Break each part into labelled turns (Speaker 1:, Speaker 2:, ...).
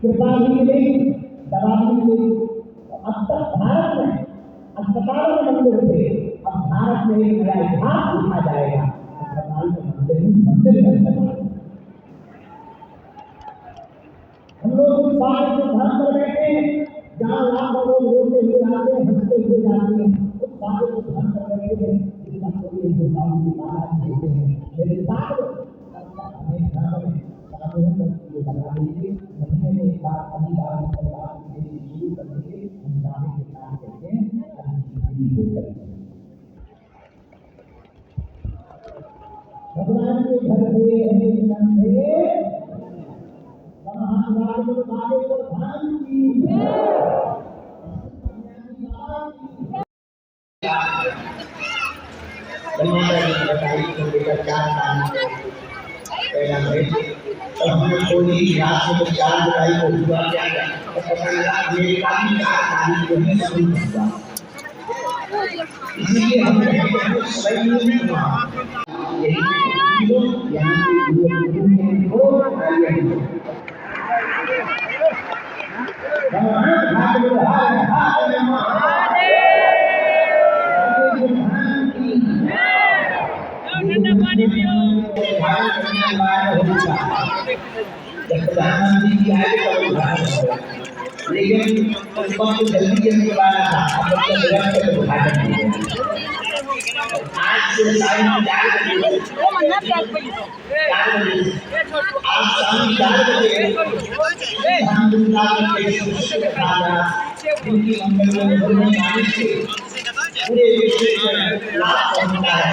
Speaker 1: कृपा भी मिलेगी, दवा भी मिलेगी। अब तक भारत में अस्पताल में मंदिर थे, अब भारत में एक नया इतिहास लिखा जाएगा, अस्पताल में मंदिर ही मंदिर बन जाएगा। हम लोग उस बात को ध्यान कर बैठे हैं, जहाँ लाखों लोग रोते हुए आते हैं, हंसते हुए जाते हैं, उस बात को ध्यान कर बैठे हैं, जिसका कोई हिंदुस्तान की बात होते हैं। मेरे साथ हमें ध्यान में साधुओं को बना दीजिए, महीने में एक बार अभी बार शुरू कर दीजिए, हम सारे के काम करते हैं, भगवान के घर से कोई रात में 4 जुलाई को हुआ क्या तो पता लगा मेरे काफी 4 तारीख को ही शुरू हुआ, इसलिए हमने सही नहीं हुआ। प्रधानमंत्री की आए लेकिन उसको जल्दी जल्दी वाला था, आज से टाइम 4 बजे, आज शाम 4 बजे पूरे विश्व में लाभ पहुंचता है।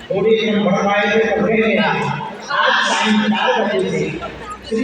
Speaker 1: थोड़ी देर बढ़वाए थे आज टाइम 4 बजे से श्री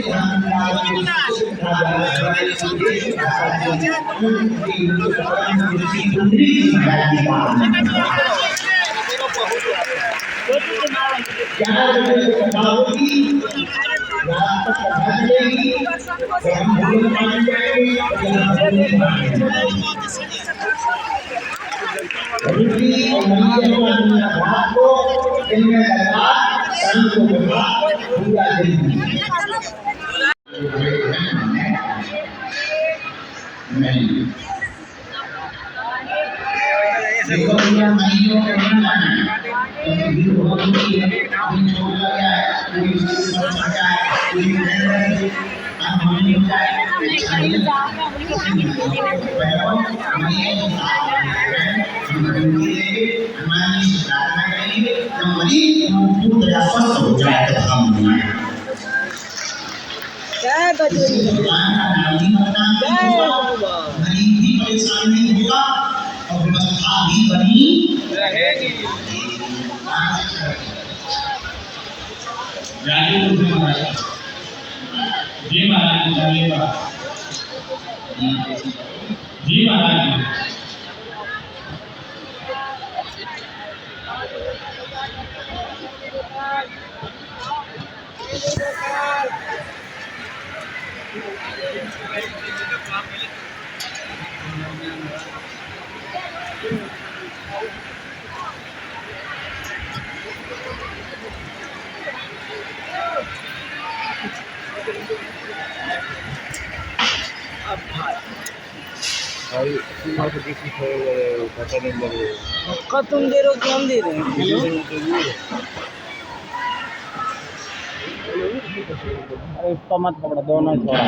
Speaker 1: गरीबी परेशान नहीं होगा और व्यवस्था भी बनी रहेगी। जी महाराज जी महाराज
Speaker 2: तुम दे रहे हो कि हम दे रहे हैं?
Speaker 3: इसको मत पकड़ो, दोनों ही छोड़ा।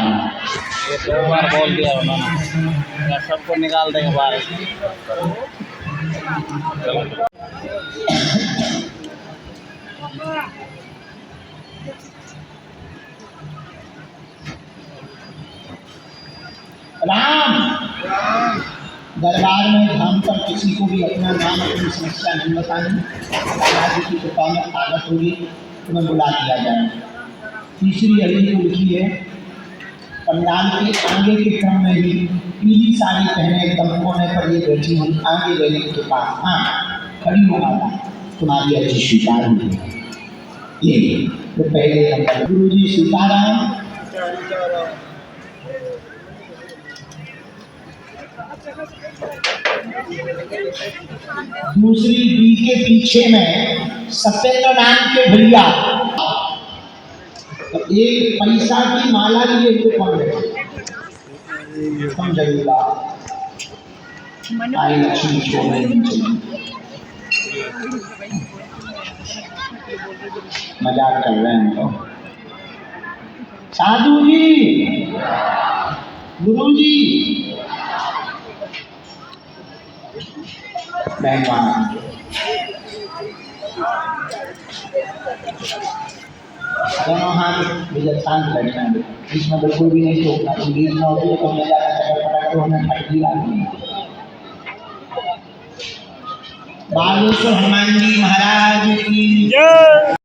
Speaker 3: ये 2 बार बोल दिया उन्होंने, सबको निकाल देंगे बाहर।
Speaker 1: दरबार में धाम पर किसी को भी अपना नाम अपनी समस्या नहीं बतानी, दादाजी की कृपा में आदत होगी तुम्हें बुला दिया जाए। तीसरी हरी को लिखी है, पंडाल के आगे के क्रम में ही पीली साड़ी पहने एकदम कोने पर ये बैठी हुई आगे रहने के पास, हाँ खड़ी हो माता तुम्हारी अर्जी स्वीकार हुई। ये तो पहले number guru ji Sitaram.
Speaker 2: Thank you.
Speaker 1: Thank you. दूसरी बी के पीछे में सत्येंद्र नाम के भैया, तो एक पैसा की माला लिए तो कौन है समझेगा। आई लक्ष्मी छोड़ने नहीं चाहिए, मजाक कर रहे हैं तो। साधु जी, गुरु जी, मेहमान दोनों हाथ मुझे शांत बैठना है, इसमें बिल्कुल भी नहीं सोचना। तो बीच में होती है तो मैं ज़्यादा चक्कर पटक तो हमें फट दिया। बागेश्वर हनुमान जी महाराज की
Speaker 2: जय।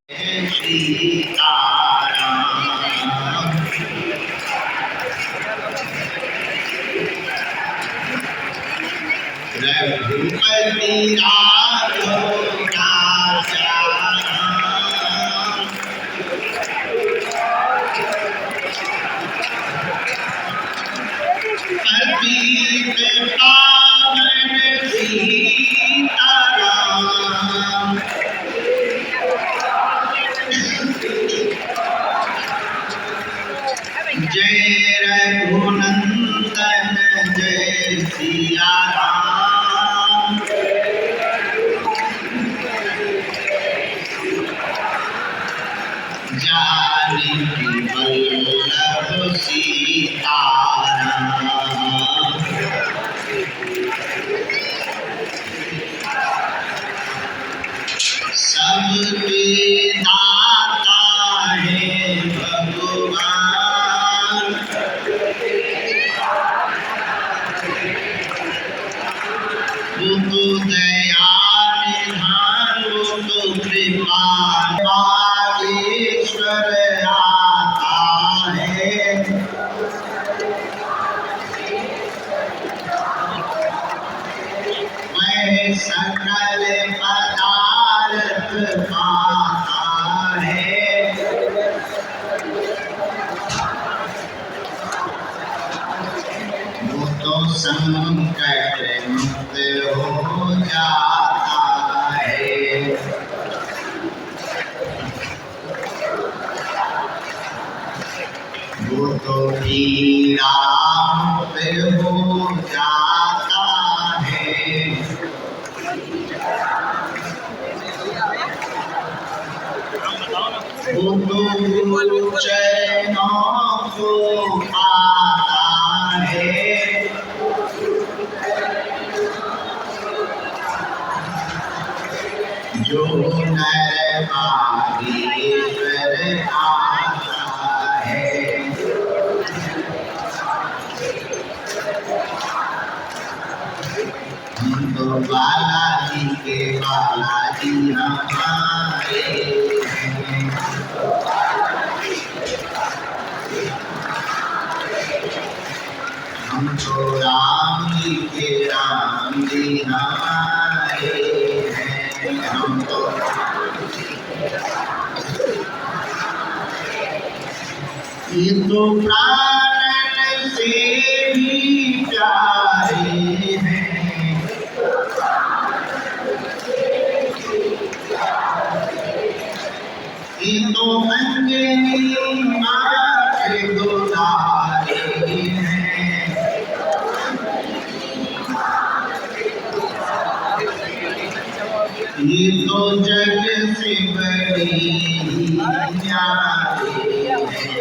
Speaker 1: रघुपति जय रघुनंदन जय सिया राम। जानकी वल्लभ सीता राम। सबके दाता है भगवान, वो तो दया निधान, वो तो कृपाल। बागेश्वर आता है, वह सकल पदार्थ पाता है। वो तो संकट मुक्त हो जाता है। वो तो पीड़ा मुक्त हो जाता है। वो तो चैनों को पाता है। जो नर बागेश्वर आता है। हम तो बालाजी के बालाजी हमारे हैं। हम तो राम जी के राम जी हमारे हैं। हम तो ये तो प्राण से भी प्यारे हैं। ये तो मंजरी माँ के दुलारे हैं। ये तो जग से बड़ी प्यारे हैं।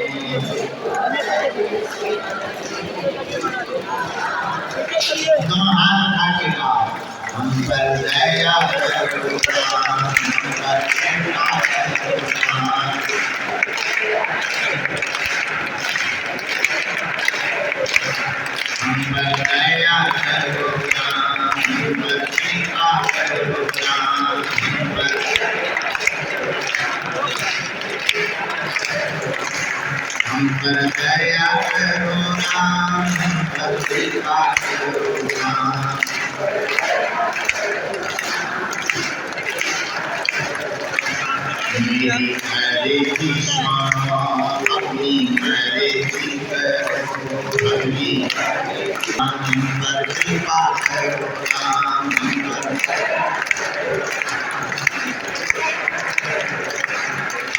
Speaker 1: दोनों हाथ उठा के गाओ। हम पर दया करो, हम पर कृपा करो। हम पर दया करो, हम पर कृपा करो। हम पर दया करो, हम पर कृपा करो। हरे कृष्णा अपनी हरे करो, हम पर कृपा करो।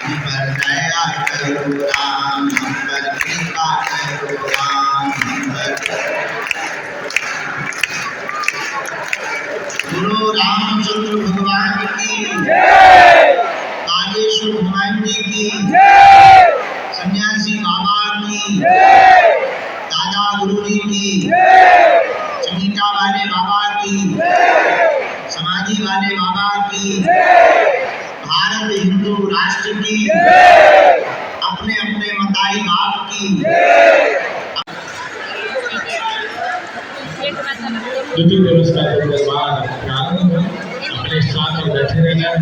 Speaker 1: हम पर दया करो राम, हम पर कृपा करो राम, हम पर गुरु रामचंद्र भगवान की, कालेश्वर हनुमान जी की, सन्यासी बाबा की, दादा गुरु जी की, चमीटा वाले बाबा की, समाधि वाले बाबा की, भारत हिंदू राष्ट्र की, अपने अपने मताई बाप की।
Speaker 4: द्वितीय दिवस का दरबार प्रारंभ है। अपने स्थान पर बैठे रहना है,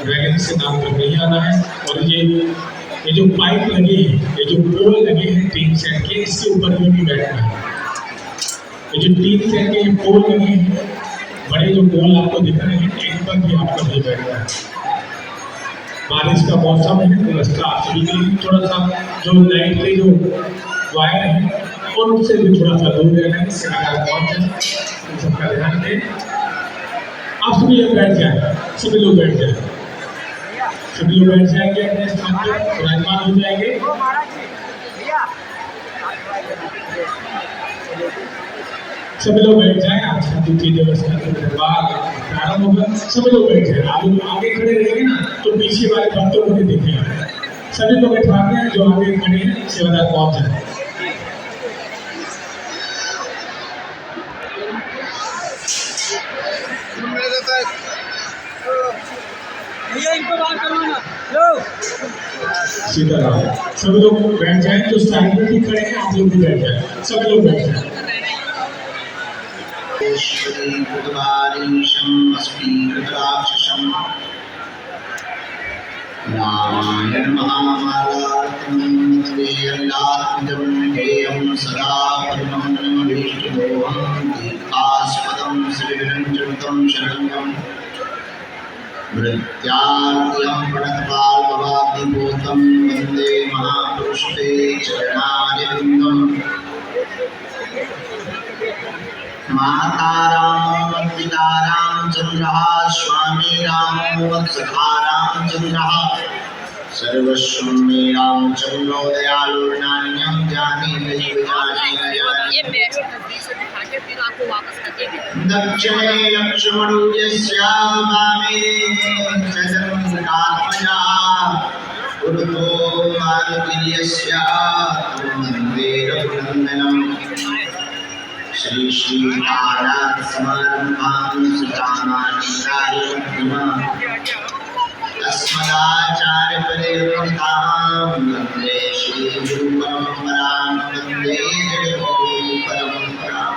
Speaker 4: वैगन से नाम पर नहीं आना है। और ये जो पाइप लगी है, ये जो पोल लगे हैं 3 सेट के, इससे ऊपर भी नहीं बैठना है। ये जो 3 सेट के पोल लगे हैं, बड़े जो पोल आपको दिख रहे हैं, इन पर भी आपको नहीं बैठना है। बारिश का मौसम है, व्यवस्था आप सभी के लिए थोड़ा सा जो लाइट के जो वायर है उनसे भी थोड़ा सा दूर रहना है, इससे आगे पहुंच जाए, इन सबका ध्यान दें। आप सभी लोग बैठ जाए, सभी लोग बैठ जाए, सभी लोग बैठ जाएंगे, अपने स्थान पर विराजमान हो जाएंगे। सभी लोग बैठ जाए। आज का द्वितीय दिवस का दरबार प्रारंभ होगा। सभी लोग बैठ जाए। आप लोग आगे खड़े रहेंगे ना तो पीछे वाले भक्तों को नहीं देखेंगे। सभी लोग बैठवाते हैं, जो आगे खड़े हैं सेवादार पहुंच जाए।
Speaker 2: भैया इनको बाहर करो ना, लो।
Speaker 4: सीताराम। सभी लोग बैठ जाए, जो साइड में भी खड़े हैं आप लोग भी बैठ जाए, सभी लोग बैठ जाए।
Speaker 1: रामायण महामालात्मन्त्रेयल्लात्मजं सदा परमं दीर्घास्पदं श्रीरञ्जनं शरण्यं मृत्याद्यं प्रणतपालभवाब्धिभूतं वन्दे महापुरुषते चरणारविन्दम्। माता राम पिता रामचंद्रः, स्वामी रामो सखा रामचंद्रः, सर्वस्व मे रामचंद्रो दयालु नान्यं जाने न जाने। दक्षिणे लक्ष्मणो यस्य वामे जगन्नाथात्मजा, पुरतो मारुतिर्यस्य तं वन्दे रघुनन्दनम्। श्री श्री आराध समारंभां सुरामानिकार्यमध्यमां अस्मदाचार्य पर्यन्तां वन्दे श्री गुरु परम्परां, वन्दे जगद्गुरु परम्परां।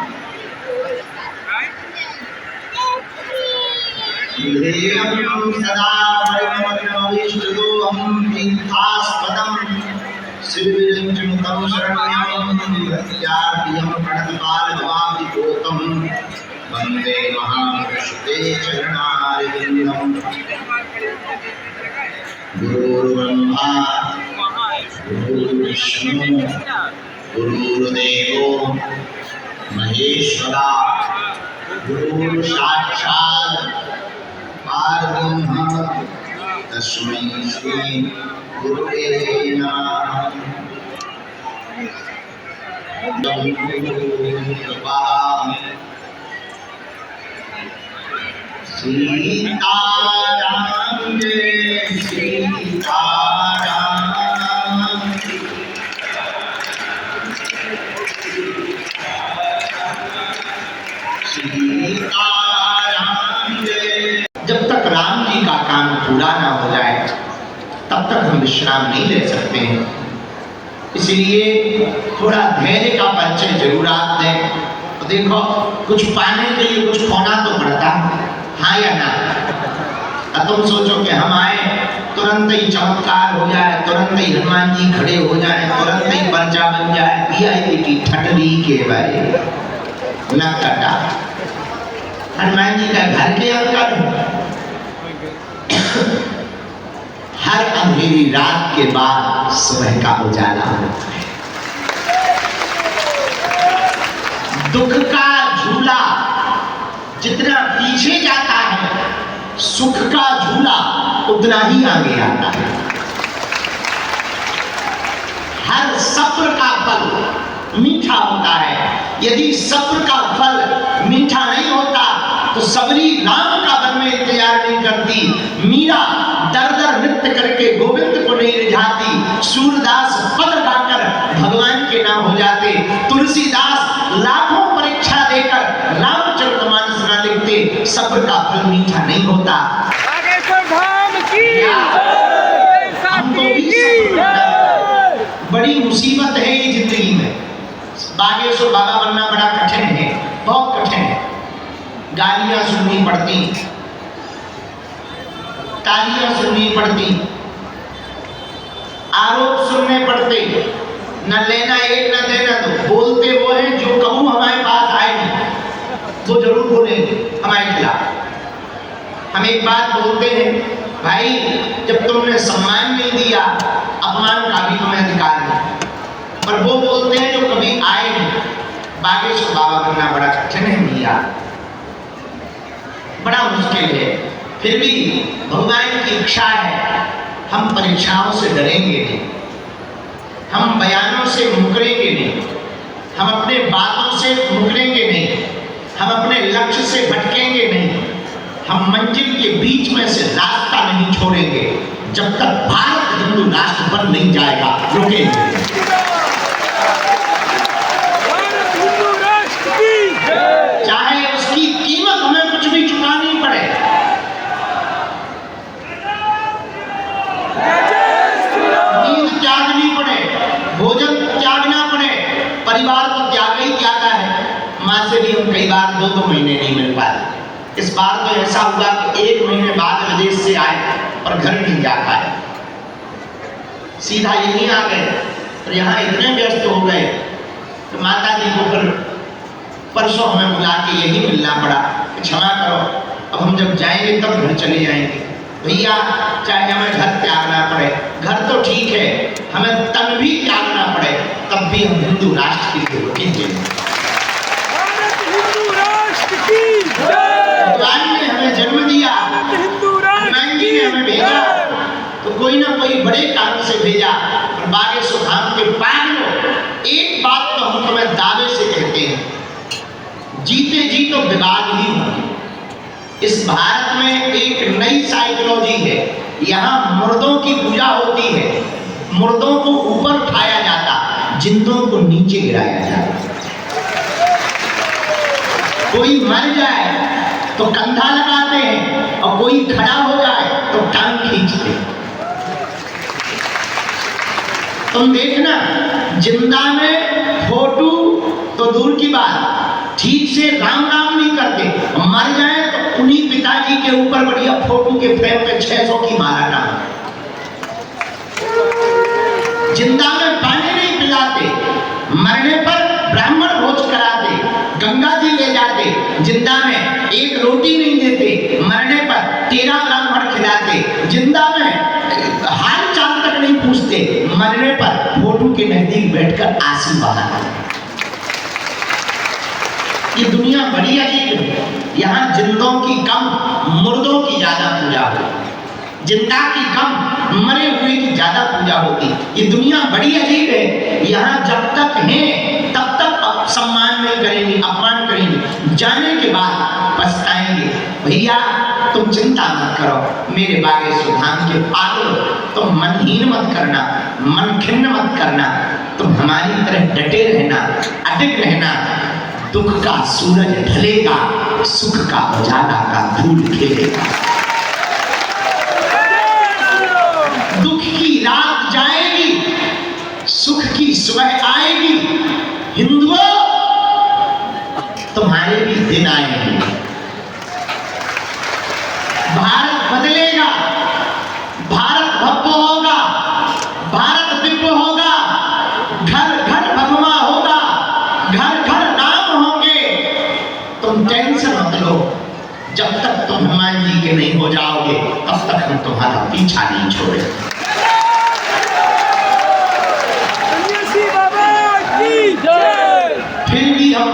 Speaker 1: ध्येयं सदा परमभक्तोऽभीष्टदोहं तीर्थास्पदं श्रीविरञ्जनं शरण्यं भक्त्याद्यं प्रणतपालभवाब्धिभूतं वन्दे महापुरुषते चरणारविन्दम्। गुरुर्ब्रह्मा गुरुर्विष्णु गुरुर्देवो महेश्वरा, गुरुर्साक्षात् परब्रह्म तस्मै श्री गुरुवे नमः। सीताराम जय सीताराम, सीताराम जय। जब तक राम जी का काम पूरा ना हो जाए तब तक हम विश्राम नहीं ले सकते हैं। इसलिए थोड़ा धैर्य का परिचय जरूर आप दें। तो देखो, कुछ पाने के लिए कुछ खोना तो पड़ता, हाँ या ना? अब तुम सोचो कि हम आए तुरंत ही चमत्कार हो जाए, तुरंत ही हनुमान जी खड़े हो जाए, तुरंत ही पर्चा बन जाए, वीआईपी की ठटरी के बारे न कटा। हनुमान जी का घर के अंदर हर अंधेरी रात के बाद सुबह का उजाला होता है। दुख का झूला जितना पीछे जाता सुख का झूला उतना ही आगे आता है। हर सब्र का फल मीठा होता है। यदि सब्र का फल मीठा नहीं होता तो सबरी राम का वन में इंतजार नहीं करती। मीरा दर दर नृत्य करके गोविंद को नहीं रिझाती। सूरदास पद गाकर भगवान के नाम हो जाते। तुलसीदास लाखों परीक्षा देकर रामचरितमानस न लिखते। सब्र का फल मीठा नहीं होता। हमको भी सब्र बड़ी मुसीबत है ये जिंदगी में। बागेश्वर बाबा बनना बड़ा कठिन है, बहुत कठिन है। गालियां सुननी पड़ती, तालियां सुननी पड़ती, आरोप सुनने पड़ते, न लेना एक न देना दो। बोलते वो हैं जो कबू हमारे पास आए नहीं वो जरूर बोलेंगे हमारे खिलाफ। हम एक बात बोलते हैं, भाई जब तुमने सम्मान नहीं दिया अपमान का भी तुम्हें अधिकार नहीं। पर वो बोलते हैं जो कभी आए नहीं। बागेश्वर बाबा बनना बड़ा कठिन है भैया, बड़ा मुश्किल है। फिर भी भगवान की इच्छा है, हम परीक्षाओं से डरेंगे नहीं, हम बयानों से मुकरेंगे नहीं, हम अपने बातों से मुकरेंगे नहीं, हम अपने लक्ष्य से भटकेंगे नहीं, हम मंजिल के बीच में से रास्ता नहीं छोड़ेंगे जब तक भारत हिंदू राष्ट्र बन नहीं जाएगा। रुकेंगे। चाहे उसकी कीमत हमें कुछ भी चुकानी पड़े। नींद त्यागनी पड़े, भोजन त्यागना पड़े, परिवार तो त्याग ही त्यागा है। माँ से भी हम कई बार 2-2 महीने नहीं मिल पाए। इस बार तो ऐसा हुआ कि 1 महीने बाद विदेश से आए और घर नहीं जा पाए, सीधा यहीं आ गए। और यहाँ इतने व्यस्त हो गए तो माता जी को फिर परसों हमें बुला के यही मिलना पड़ा कि क्षमा करो, अब हम जब जाएंगे तब घर चले जाएंगे। भैया चाहे हमें घर त्यागना पड़े, घर तो ठीक है, हमें तन भी त्यागना पड़े, तब भी हम हिंदू राष्ट्र के लिए रुकेंगे। भगवान ने हमें जन्म दिया, हनुमान जी ने हमें भेजा तो कोई ना कोई बड़े कारण से भेजा। और बागेश्वर धाम के पागलों, एक बात तो हम तुम्हें दावे से कहते हैं, जीते जी तो विवाद ही होंगे। इस भारत में एक नई साइकोलॉजी है, यहाँ मुर्दों की पूजा होती है, मुर्दों को ऊपर उठाया जाता, जिंदों को नीचे गिराया जाता। कोई मर जाए तो कंधा लगाते हैं और कोई खड़ा हो जाए तो टांग खींचते हैं। तुम देखना, जिंदा में फोटो तो दूर की बात, ठीक से राम राम नहीं करते, मर जाए तो उन्हीं पिताजी के ऊपर बढ़िया फोटो के फ्रेम पे 600 की माला टांग। जिंदा में पानी नहीं पिलाते, मरने पर ब्राह्मण भोज कराते, गंगा जी ले जाते। जिंदा में एक रोटी नहीं देते, मरने पर 13 ब्राह्मण खिलाते। जिंदा में हाल चाल तक नहीं पूछते, मरने पर फोटो के नजदीक बैठकर आंसू बहाते। ये दुनिया बड़ी अजीब है। यहाँ जिंदों की कम, मुर्दों की ज्यादा पूजा होती, जिंदा की कम, मरे हुए की ज्यादा पूजा होती। ये दुनिया बड़ी अजीब है। यहाँ जब तक हैं तब तक सम्मान नहीं करेंगे, अपमान करेंगे, जाने के बाद पछताएंगे। भैया तुम चिंता मत करो, मेरे बागेश्वर धाम के पागल, तुम मनहीन मत करना, मन खिन्न मत करना, तुम हमारी तरह डटे रहना, अडिग रहना। दुख का सूरज ढलेगा, सुख का उजाला का फूल खिलेगा। दुख की रात जाएगी, सुख की सुबह आएगी। हिंदुओं, तुम्हारे भी दिन आएंगे। भारत बदलेगा, भारत भव्य होगा, भारत दिव्य होगा, घर घर भगवा होगा, घर घर नाम होंगे। तुम टेंशन मत लो, जब तक तुम हनुमान जी के नहीं हो जाओगे तब तक हम तुम्हारा पीछा नहीं छोड़ेंगे। फिर भी हम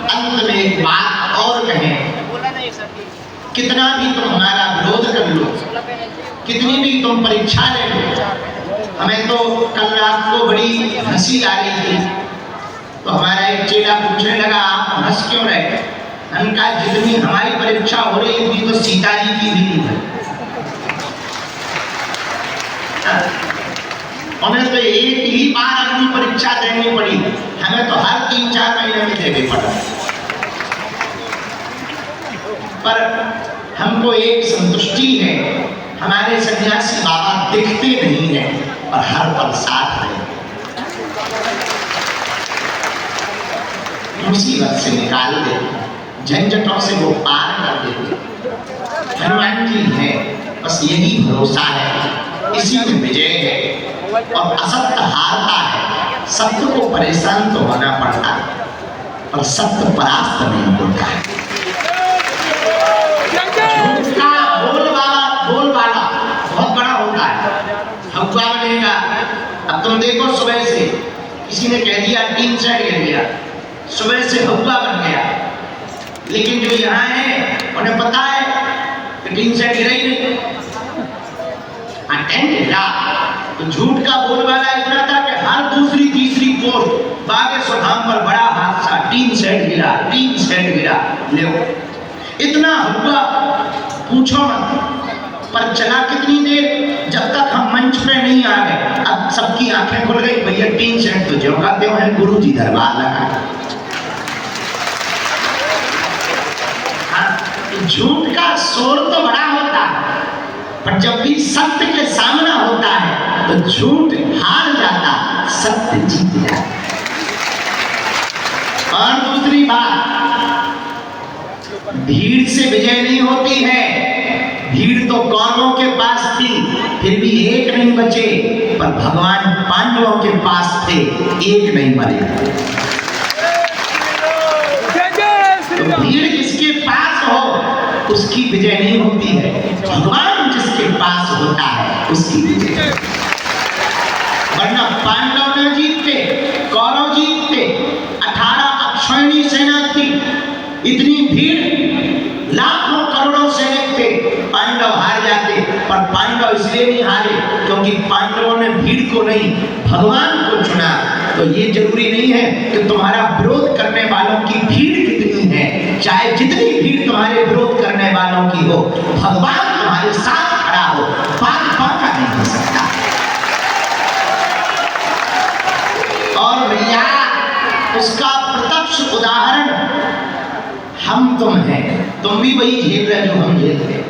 Speaker 1: अंत में एक बात और कहें कितना भी तुम हमारा विरोध कर लो, कितनी भी तुम परीक्षा ले लो, हमें तो कल रात को बड़ी हंसी आ रही थी। तो हमारा एक चेला पूछने लगा, आप हंस क्यों रहे? हमने कहा जितनी हमारी परीक्षा हो रही थी तो सीता जी की भी नहीं है। हमें तो एक ही बार अपनी परीक्षा देनी पड़ी, हमें तो हर 3-4 महीने में देनी पड़ा। पर हमको एक संतुष्टि है, हमारे सन्यासी बाबा दिखते नहीं है और हर पल साथ है। मुसीबत से निकाल देते, झंझटों से वो पार कर देते। हनुमान जी है, बस यही भरोसा है, इसी में विजय है। और असत्य हारता है, सत्य को परेशान तो होना पड़ता है, पर सत्य परास्त नहीं होता है। झूठ का बोलबाला बहुत बड़ा होता है। हवा बनेगा। अब तुम देखो, सुबह से किसी ने कह दिया टीन सेट गिर गया, सुबह से हवा बन गया, लेकिन जो यहाँ है उन्हें पता है कि टीन सेट गिरा ही नहीं। टेंट गिरा तो झूठ का बोलबाला इतना था कि हर दूसरी तीसरी पोस्ट बागेश्वर धाम पर बड़ा हादसा, टीन सेट गिरा, टीन सेट गिरा। ले इतना हुआ पूछो मत। पर चला कितनी देर, जब तक हम मंच पे नहीं आ गए। अब सबकी आंखें खुल गई, भैया टीन सेट तो जो कहते हैं गुरु जी दरबार लगा। झूठ का शोर तो बड़ा होता है, पर जब भी सत्य के सामना होता है तो झूठ हार जाता, सत्य जीत जाता। और दूसरी बात, भीड़ से विजय नहीं होती है। भीड़ तो कौरवों के पास थी, फिर भी एक नहीं बचे, पर भगवान पांडवों के पास थे, एक नहीं मरे। तो भीड़ जिसके पास हो उसकी विजय नहीं होती है, भगवान जिसके पास होता है उसकी विजय। वरना पांडव न जीतते, कौरव जीतते। 18 अक्षौहिणी सेना थी, इतनी भीड़, लाखों करोड़ों सैनिक थे, पांडव हार जाते। पर पांडव इसलिए नहीं हारे क्योंकि पांडवों ने भीड़ को नहीं, भगवान को चुना। तो ये जरूरी नहीं है कि तुम्हारा विरोध करने वालों की भीड़ कितनी है, चाहे जितनी भीड़ तुम्हारे विरोध करने वालों की हो, भगवान तुम्हारे साथ खड़ा हो, बात बाका नहीं हो सकता। और भैया उसका प्रत्यक्ष उदाहरण हम तुम हैं। तुम भी वही झेल रहे जो हम झेलते हैं,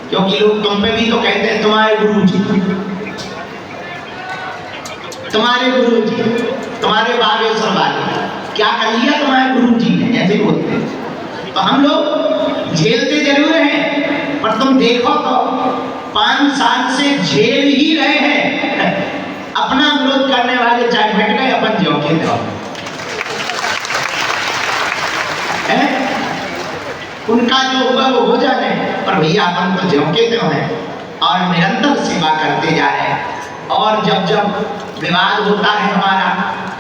Speaker 1: क्योंकि लोग तुम पे भी तो कहते हैं तुम्हारे गुरु जी, तुम्हारे गुरु जी, तुम्हारे बागेश्वर वाले क्या कर लिया तुम्हारे गुरु जी ने, ऐसे बोलते हैं। तो हम लोग झेलते जरूर हैं, पर तुम देखो तो 5 साल से झेल ही रहे हैं। अपना विरोध करने वाले चाहे बैठ गए, अपन जो के दो उनका जो हुआ वो हो जाने, पर भैया अपन तो जो के दो हैं और निरंतर सेवा करते जा रहे हैं। और जब जब विवाद होता है हमारा,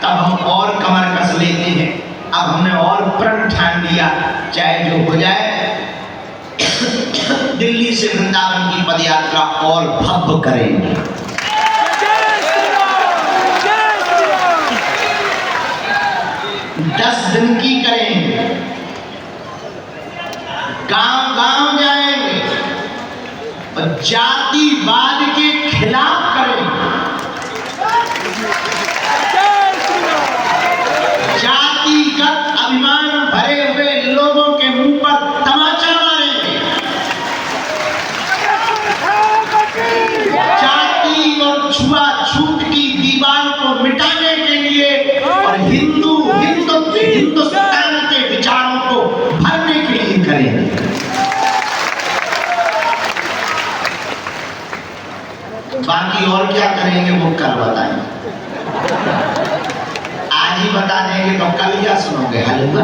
Speaker 1: तब हम और कमर कस लेते हैं। अब हमने और प्रण ठान लिया, चाहे जो हो जाए, दिल्ली से वृंदावन की पदयात्रा और भव्य करेंगे। 10 दिन की करेंगे, गांव गांव जाएंगे और जातिवाद के खिलाफ करेंगे। जातिगत अभिमान भरे हुए लोगों के मुंह पर तमाचा मारेंगे। जाति और छुआछूत की दीवार को मिटाने के लिए और हिंदुस्तान के विचारों को भरने के लिए करेंगे। बाकी और क्या करेंगे वो कल बताएंगे। आज ही बता देंगे तो कल क्या सुनोगे? हलवा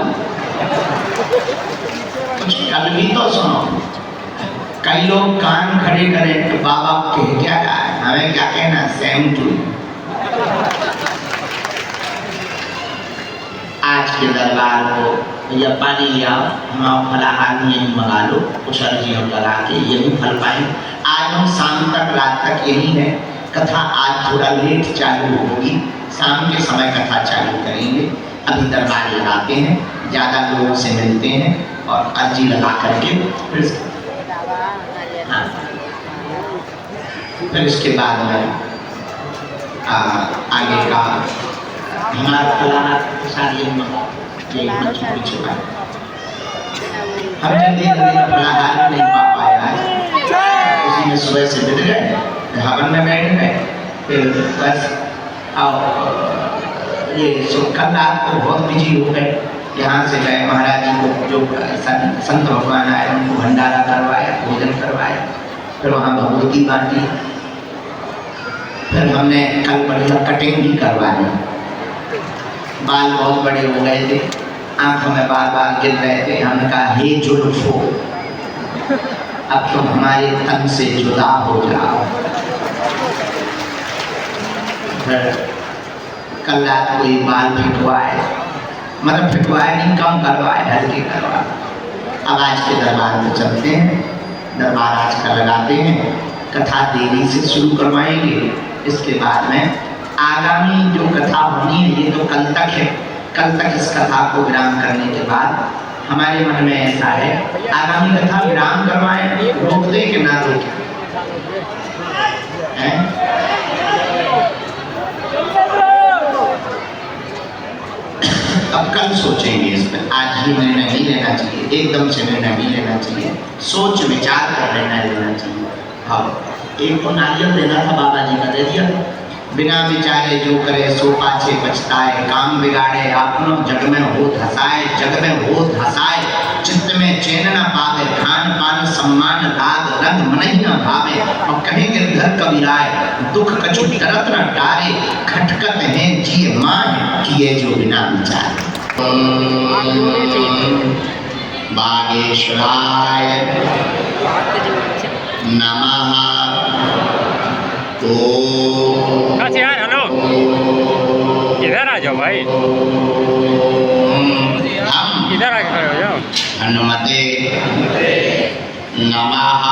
Speaker 1: कुछ कल भी तो सुनो। कई लोग कान खड़े करें तो बाबा कह क्या रहा है, हमें क्या कहना, सेम टू। आज के दरबार को भैया पानी लिया, हम फलाहार में यहीं मंगा लो, कुछ अर्जियों लगा के यही फल पाए। आज हम शाम तक रात तक यही है कथा। आज थोड़ा लेट चालू होगी, शाम के समय कथा चालू करेंगे। अभी दरबार लगाते हैं, ज़्यादा लोगों से मिलते हैं और अर्जी लगा करके फिर इसके बाद में आगे का हमारा फलाहार सारी हम जल्दी फलाहार नहीं पा पाया है, उसी में सुबह से मिल गए, हवन में बैठ गए, फिर बस ये कल रात को बहुत बिजी हो गए। यहाँ से गए महाराज जी को, जो संत भगवान आए उनको भंडारा करवाया, भोजन करवाया, फिर वहाँ भगवती बांटी, फिर हमने कल बढ़िया कटिंग भी करवाई। बाल बहुत बड़े हो गए थे, आंखों में बार बार गिर रहे थे। हमने कहा हे जुल्फो, अब तुम हमारे तन से जुदा हो जाओ। फिर कल रात को ये बाल फिटवाए, मतलब फिटवाए नहीं, कम करवाए, हल्के करवाए। अब आज के दरबार में चलते हैं, दरबार आज का लगाते हैं, कथा देरी से शुरू करवाएंगे। इसके बाद में आगामी जो कथा होनी है ये तो कल तक है। कल तक इस कथा को विराम करने के बाद हमारे मन में ऐसा है आगामी कथा विराम करवाएं, रोक दे कि ना रोके? अब कल सोचेंगे इस पर, आज ही निर्णय नहीं लेना चाहिए, एकदम से निर्णय नहीं लेना चाहिए, सोच विचार कर निर्णय लेना चाहिए। हाँ, एक को नारियल देना था, बाबा जी का दे दिया। बिना विचारे जो करे सो पाछे पछताए, काम बिगाड़े आपनो जग में हो धसाए, जग में हो धसाए, चित्त में चैन न पावे, खान पान सम्मान दाद रंग मन ही न भावे। और कहीं गिरधर कबीराए, दुख कछु तरत न टारे, खटकत है जिय मान किए जो बिना विचारे। बागेश्वराय नमः।
Speaker 5: यार हेलो, इधर आ जाओ भाई, इधर आके खड़े हो जाओ।
Speaker 1: हनुमते नमः।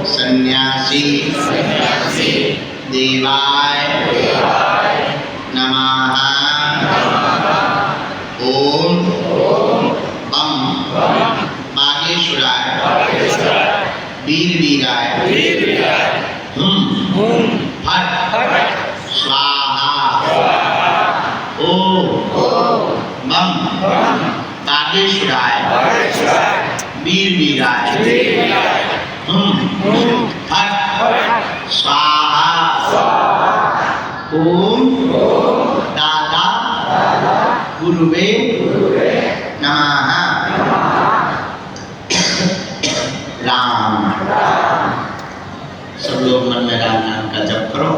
Speaker 1: सन्यासी देवाय नमः। ओम बम बागेश्वराय वीर वीराय फट स्वाहा। ओम बम बागेश्वराय वीर वीराय फट स्वाहा। ओम दादा गुरुवे नमः। राम। सब लोग मन में राम नाम का जप करो।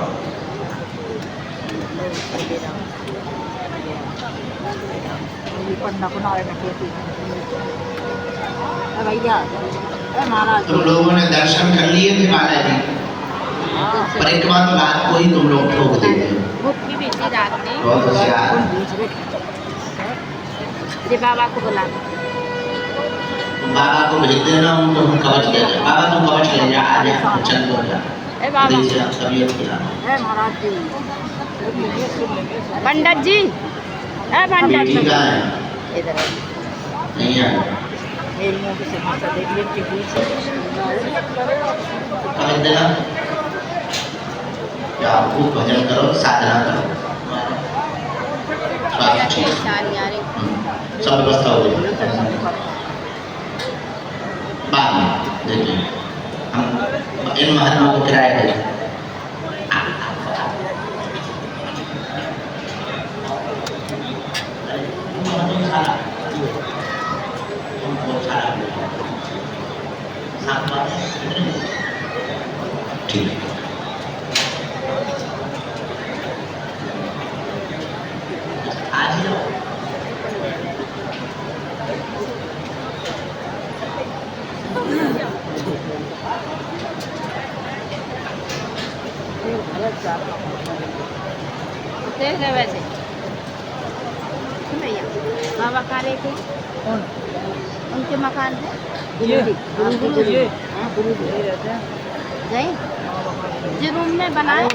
Speaker 1: तुम लोगों ने दर्शन कर लिए थे बालाजी, परिक्रमा तो रात को ही तुम लोग ठोक देते हो। बहुत होशियार।
Speaker 6: बाबा को बुला,
Speaker 1: बाबा को भेज देना, उनको हम कवच ले जाए। बाबा तुम कवच ले जा, आ जा, चल हो जा। तबीयत खिला
Speaker 6: पंडित जी, पंडित जी
Speaker 1: इधर नहीं है। कवच देना, या खूब भजन करो, साधना करो, सब व्यवस्था हो गई। बाद में देखिए हम इन महात्मा को किराया दें। ठीक है, आज ही जाओ।
Speaker 6: थे वैसे भैया बाबा कहाँ रहे थे
Speaker 2: कौन
Speaker 6: उनके मकान थे
Speaker 2: ये
Speaker 6: गुरु जी
Speaker 2: ये
Speaker 6: हाँ
Speaker 2: गुरु जी रहते हैं
Speaker 6: गए जो रूम में बनाए